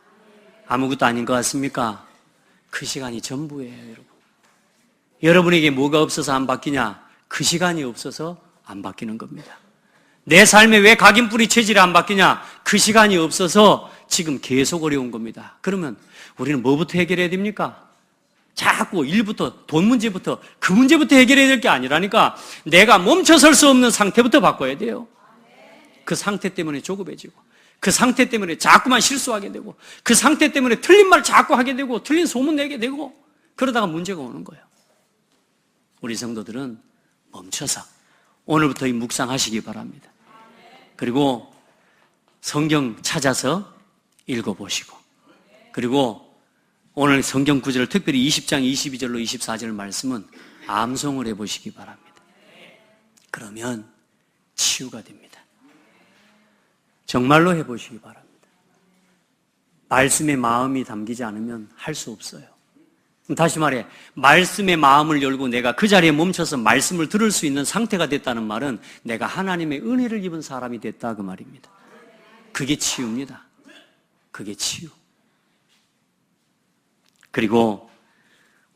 아무것도 아닌 것 같습니까? 그 시간이 전부예요. 여러분, 여러분에게 뭐가 없어서 안 바뀌냐? 그 시간이 없어서 안 바뀌는 겁니다. 내 삶에 왜 각인뿌리 체질이 안 바뀌냐? 그 시간이 없어서 지금 계속 어려운 겁니다. 그러면 우리는 뭐부터 해결해야 됩니까? 자꾸 일부터 돈 문제부터 그 문제부터 해결해야 될 게 아니라니까. 내가 멈춰설 수 없는 상태부터 바꿔야 돼요. 그 상태 때문에 조급해지고, 그 상태 때문에 자꾸만 실수하게 되고, 그 상태 때문에 틀린 말 자꾸 하게 되고 틀린 소문 내게 되고, 그러다가 문제가 오는 거예요. 우리 성도들은 멈춰서 오늘부터 이 묵상하시기 바랍니다. 그리고 성경 찾아서 읽어보시고, 그리고 오늘 성경 구절을 특별히 20장 22절로 24절 말씀은 암송을 해보시기 바랍니다. 그러면 치유가 됩니다. 정말로 해보시기 바랍니다. 말씀의 마음이 담기지 않으면 할 수 없어요. 다시 말해, 말씀의 마음을 열고 내가 그 자리에 멈춰서 말씀을 들을 수 있는 상태가 됐다는 말은 내가 하나님의 은혜를 입은 사람이 됐다, 그 말입니다. 그게 치유입니다. 그게 치유. 그리고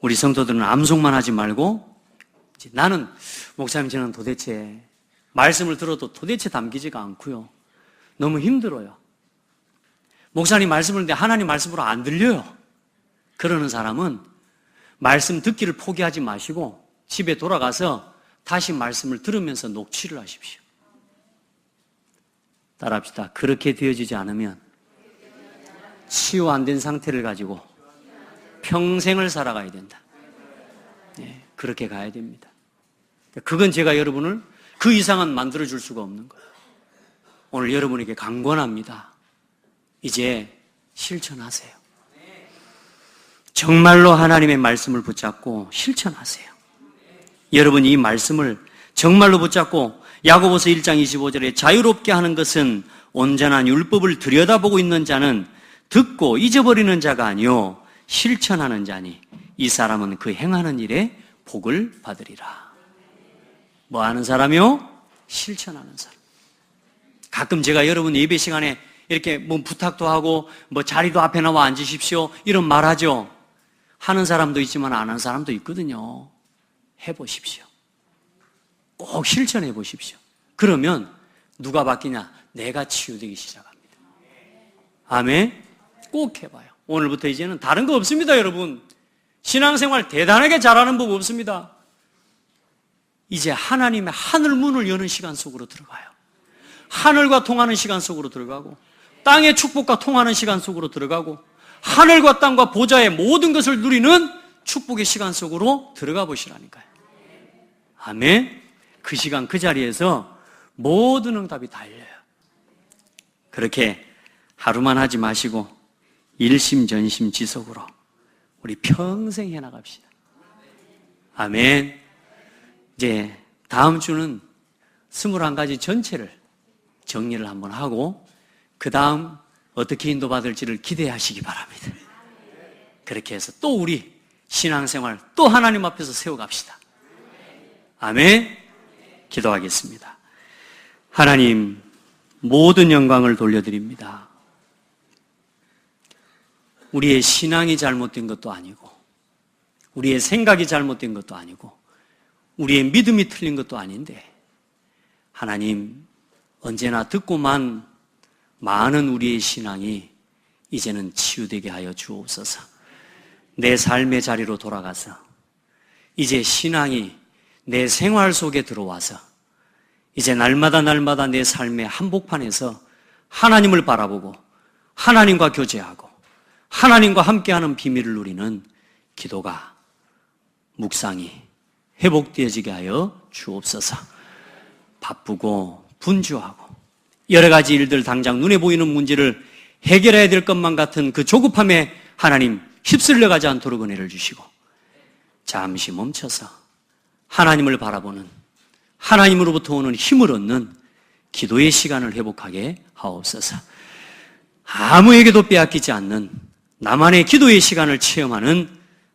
우리 성도들은 암송만 하지 말고, 나는 목사님 저는 도대체 말씀을 들어도 도대체 담기지가 않고요, 너무 힘들어요. 목사님 말씀을 듣는데 하나님 말씀으로 안 들려요. 그러는 사람은 말씀 듣기를 포기하지 마시고 집에 돌아가서 다시 말씀을 들으면서 녹취를 하십시오. 따라합시다. 그렇게 되어지지 않으면 치유 안 된 상태를 가지고 평생을 살아가야 된다. 네, 그렇게 가야 됩니다. 그건 제가 여러분을 그 이상은 만들어줄 수가 없는 거예요. 오늘 여러분에게 강권합니다. 이제 실천하세요. 정말로 하나님의 말씀을 붙잡고 실천하세요. 여러분이 이 말씀을 정말로 붙잡고 야고보서 1장 25절에 자유롭게 하는 것은 온전한 율법을 들여다보고 있는 자는 듣고 잊어버리는 자가 아니요 실천하는 자니 이 사람은 그 행하는 일에 복을 받으리라. 뭐 하는 사람이요? 실천하는 사람. 가끔 제가 여러분 예배 시간에 이렇게 뭐 부탁도 하고 뭐 자리도 앞에 나와 앉으십시오 이런 말 하죠. 하는 사람도 있지만 안 하는 사람도 있거든요. 해보십시오. 꼭 실천해 보십시오. 그러면 누가 바뀌냐? 내가 치유되기 시작합니다. 아멘? 꼭 해봐요. 오늘부터 이제는 다른 거 없습니다, 여러분. 신앙생활 대단하게 잘하는 법 없습니다. 이제 하나님의 하늘 문을 여는 시간 속으로 들어가요. 하늘과 통하는 시간 속으로 들어가고 땅의 축복과 통하는 시간 속으로 들어가고 하늘과 땅과 보좌의 모든 것을 누리는 축복의 시간 속으로 들어가 보시라니까요. 아멘. 그 시간 그 자리에서 모든 응답이 다 열려요. 그렇게 하루만 하지 마시고 일심전심지속으로 우리 평생 해나갑시다. 아멘. 이제 다음 주는 21가지 전체를 정리를 한번 하고 그 다음 어떻게 인도받을지를 기대하시기 바랍니다. 그렇게 해서 또 우리 신앙생활 또 하나님 앞에서 세워갑시다. 아멘. 기도하겠습니다. 하나님, 모든 영광을 돌려드립니다. 우리의 신앙이 잘못된 것도 아니고 우리의 생각이 잘못된 것도 아니고 우리의 믿음이 틀린 것도 아닌데 하나님, 언제나 듣고만 많은 우리의 신앙이 이제는 치유되게 하여 주옵소서. 내 삶의 자리로 돌아가서 이제 신앙이 내 생활 속에 들어와서 이제 날마다 내 삶의 한복판에서 하나님을 바라보고 하나님과 교제하고 하나님과 함께하는 비밀을 누리는 기도가 묵상이 회복되어지게 하여 주옵소서. 바쁘고 분주하고 여러 가지 일들 당장 눈에 보이는 문제를 해결해야 될 것만 같은 그 조급함에 하나님 휩쓸려 가지 않도록 은혜를 주시고 잠시 멈춰서 하나님을 바라보는 하나님으로부터 오는 힘을 얻는 기도의 시간을 회복하게 하옵소서. 아무에게도 빼앗기지 않는 나만의 기도의 시간을 체험하는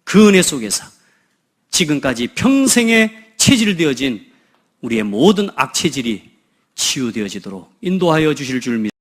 그 은혜 속에서 지금까지 평생에 체질되어진 우리의 모든 악체질이 치유되어지도록 인도하여 주실 줄 믿습니다.